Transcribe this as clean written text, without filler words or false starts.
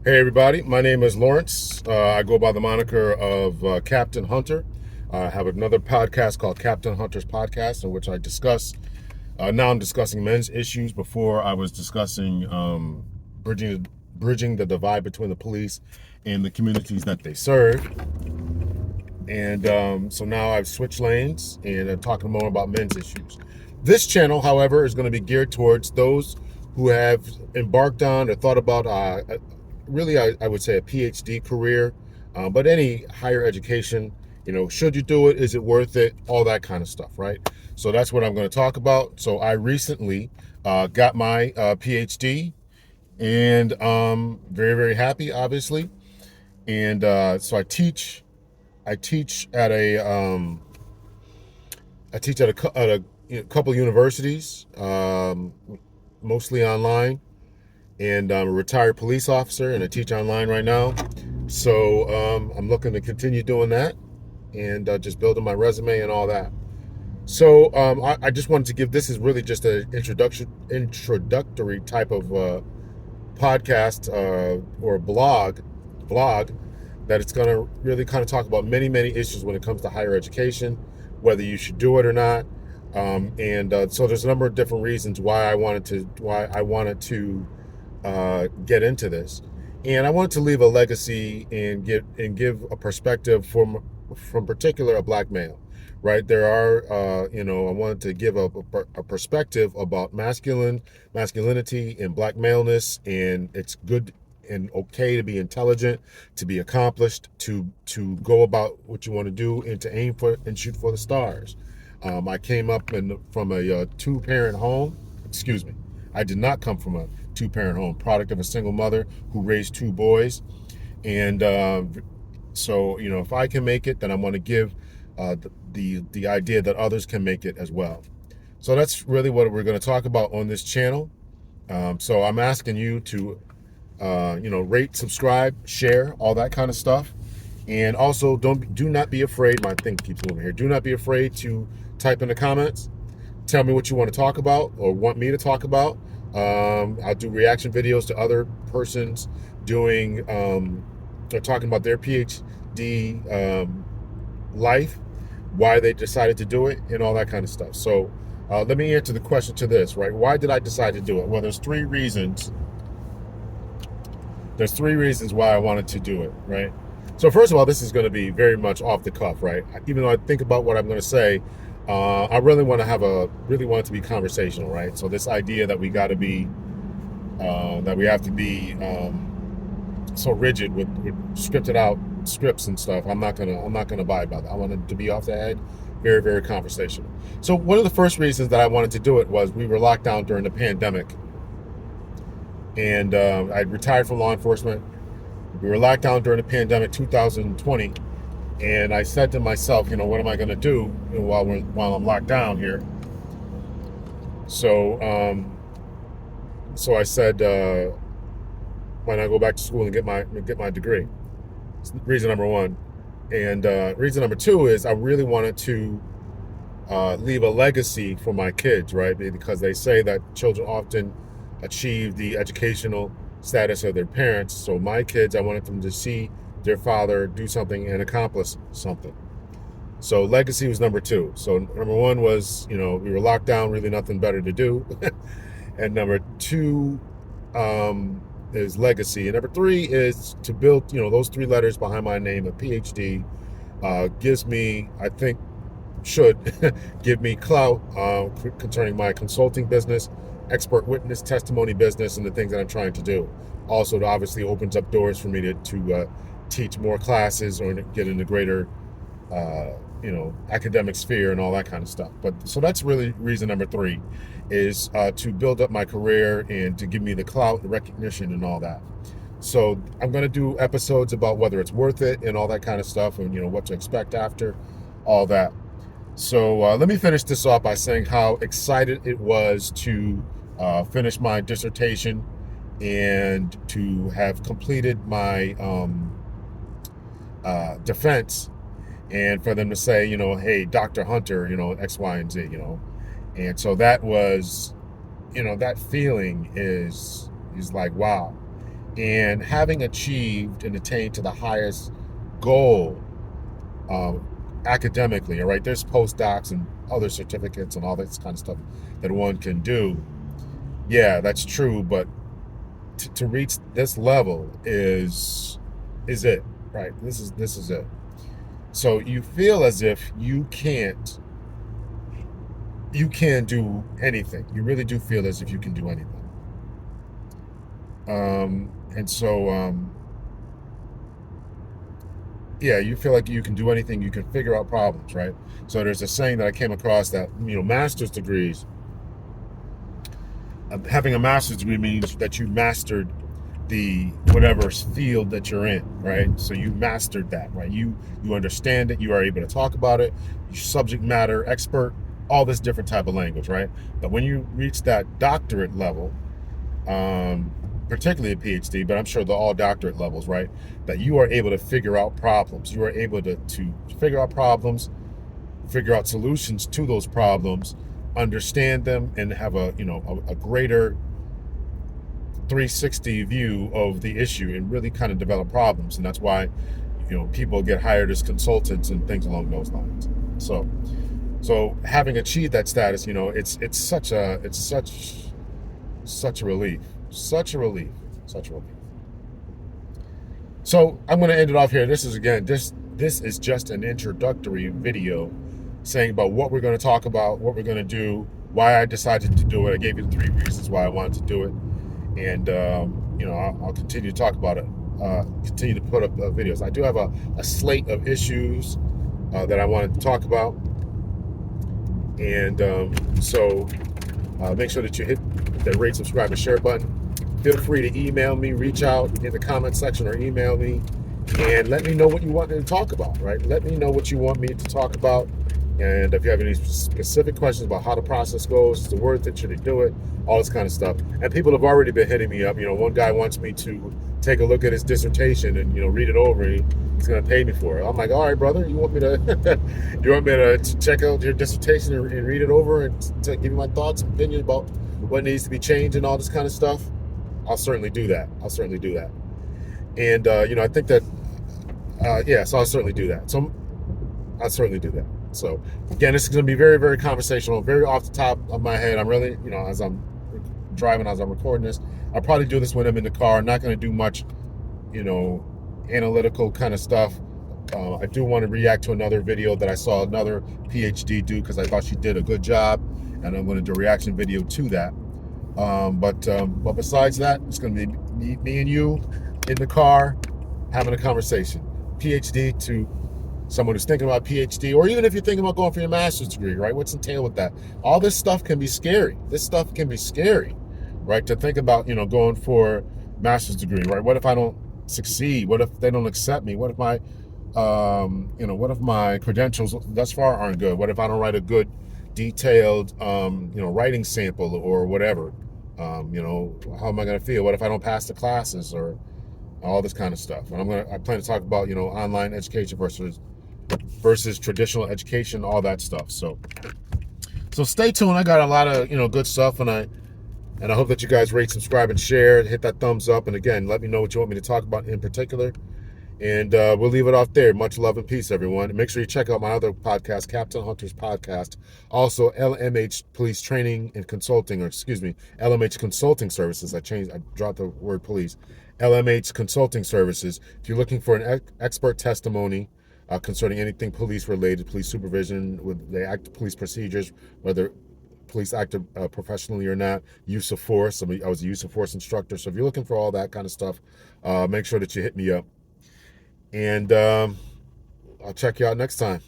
Hey everybody, my name is Lawrence. I go by the moniker of Captain Hunter. I have another podcast called Captain Hunter's Podcast, in which I discuss. Now I'm discussing men's issues. Before I was discussing bridging the divide between the police and the communities that they serve. And so now I've switched lanes and I'm talking more about men's issues. This channel, however, is going to be geared towards those who have embarked on or thought about really, I would say a PhD career, but any higher education. Should you do it? Is it worth it? All that kind of stuff, right? So that's what I'm going to talk about. So I recently got my PhD, and very, very happy, obviously. And so I teach. I teach at a couple universities, mostly online, and I'm a retired police officer, and I teach online right now. So I'm looking to continue doing that, and just building my resume and all that. So I just wanted to give, this is really just an introductory type of podcast or blog that it's going to really kind of talk about many issues when it comes to higher education, whether you should do it or not. And so there's a number of different reasons why I wanted to get into this, and I wanted to leave a legacy and give a perspective from particular a black male. Right, there are, I wanted to give a perspective about masculinity and black maleness, and it's good and okay to be intelligent, to be accomplished, to go about what you want to do, and to aim for and shoot for the stars. I came up from a two-parent home. Excuse me, I did not come from a two-parent home, product of a single mother who raised two boys, and so if I can make it, then I want to give the idea that others can make it as well. So that's really what we're going to talk about on this channel. So I'm asking you to rate, subscribe, share, all that kind of stuff. And also do not be afraid. My thing keeps moving here. Do not be afraid to type in the comments. Tell me what you want to talk about or want me to talk about. I'll do reaction videos to other persons doing or talking about their PhD life, why they decided to do it, and all that kind of stuff. So let me answer the question to this, right? Why did I decide to do it? Well, there's three reasons. There's three reasons why I wanted to do it, right? So first of all, this is going to be very much off the cuff, right? Even though I think about what I'm going to say, I really want it to be conversational, right? So this idea that we got to be, that we have to be so rigid with scripted out scripts and stuff. I'm not gonna abide by that. I wanted to be off the head, very, very conversational. So one of the first reasons that I wanted to do it was we were locked down during the pandemic, and I retired from law enforcement. We were locked down during the pandemic, 2020, and I said to myself, what am I going to do while I'm locked down here? So I said, why not go back to school and get my degree? It's reason number one. And reason number two is I really wanted to leave a legacy for my kids, right? Because they say that children often achieve the educational status of their parents. So my kids, I wanted them to see their father do something and accomplish something. So legacy was number two. So number one was, we were locked down, really nothing better to do. And number two is legacy. And number three is to build, those three letters behind my name, a PhD, gives me, I think, should give me clout concerning my consulting business, expert witness testimony business, and the things that I'm trying to do. Also, it obviously opens up doors for me to teach more classes or get into greater, academic sphere and all that kind of stuff. But so that's really reason number three, is to build up my career and to give me the clout, the recognition, and all that. So I'm going to do episodes about whether it's worth it and all that kind of stuff, and what to expect after all that. So let me finish this off by saying how excited it was to finish my dissertation and to have completed my defense, and for them to say, hey, Dr. Hunter, X, Y, and Z, and so that was, that feeling is like, wow. And having achieved and attained to the highest goal um, academically, all right, there's postdocs and other certificates and all this kind of stuff that one can do. Yeah, that's true, but to reach this level is it, right? This is it. So you feel as if you can't do anything. You really do feel as if you can do anything. And so yeah, you feel like you can do anything, you can figure out problems, right? So there's a saying that I came across that, master's degrees, having a master's degree means that you mastered the whatever field that you're in, right? So you mastered that, right? You understand it, you are able to talk about it, you subject matter expert, all this different type of language, right? But when you reach that doctorate level, particularly a PhD, but I'm sure the all doctorate levels, right? That you are able to figure out problems. You are able to figure out problems, figure out solutions to those problems, understand them, and have a greater 360 view of the issue and really kind of develop problems. And that's why, people get hired as consultants and things along those lines. So having achieved that status, it's such a relief. Such a relief. Such a relief. So I'm going to end it off here. This is just an introductory video saying about what we're going to talk about, what we're going to do, why I decided to do it. I gave you the 3 reasons why I wanted to do it. And, I'll continue to talk about it, continue to put up videos. I do have a slate of issues that I wanted to talk about. And so make sure that you hit the rate, subscribe, and share button. Feel free to email me, reach out in the comment section or email me, and let me know what you want me to talk about, right? Let me know what you want me to talk about. And if you have any specific questions about how the process goes, the words that should do it, all this kind of stuff. And people have already been hitting me up. One guy wants me to take a look at his dissertation and, read it over. He's going to pay me for it. I'm like, all right, brother, you want me to check out your dissertation and read it over and to give you my thoughts and opinions about what needs to be changed and all this kind of stuff? I'll certainly do that. And, I think that, so I'll certainly do that. So again, this is going to be very, very conversational, very off the top of my head. I'm really, as I'm driving, as I'm recording this, I'll probably do this when I'm in the car. I'm not going to do much, analytical kind of stuff. I do want to react to another video that I saw another PhD do because I thought she did a good job, and I'm going to do a reaction video to that. But besides that, it's going to be me and you in the car having a conversation. PhD to someone who's thinking about PhD, or even if you're thinking about going for your master's degree, right? What's entailed with that? All this stuff can be scary. Right? To think about, going for master's degree, right? What if I don't succeed? What if they don't accept me? What if my credentials thus far aren't good? What if I don't write a good, detailed, writing sample or whatever? How am I going to feel? What if I don't pass the classes or all this kind of stuff? And I plan to talk about, online education versus traditional education, all that stuff. So stay tuned. I got a lot of, good stuff, and I hope that you guys rate, subscribe, and share. Hit that thumbs up. And again, let me know what you want me to talk about in particular. And we'll leave it off there. Much love and peace, everyone. And make sure you check out my other podcast, Captain Hunter's Podcast. Also, LMH Police Training and Consulting, LMH Consulting Services. I dropped the word police. LMH Consulting Services. If you're looking for an expert testimony concerning anything police related, police supervision, with the act police procedures, whether police acted professionally or not, use of force. I was a use of force instructor. So if you're looking for all that kind of stuff, make sure that you hit me up. And I'll check you out next time.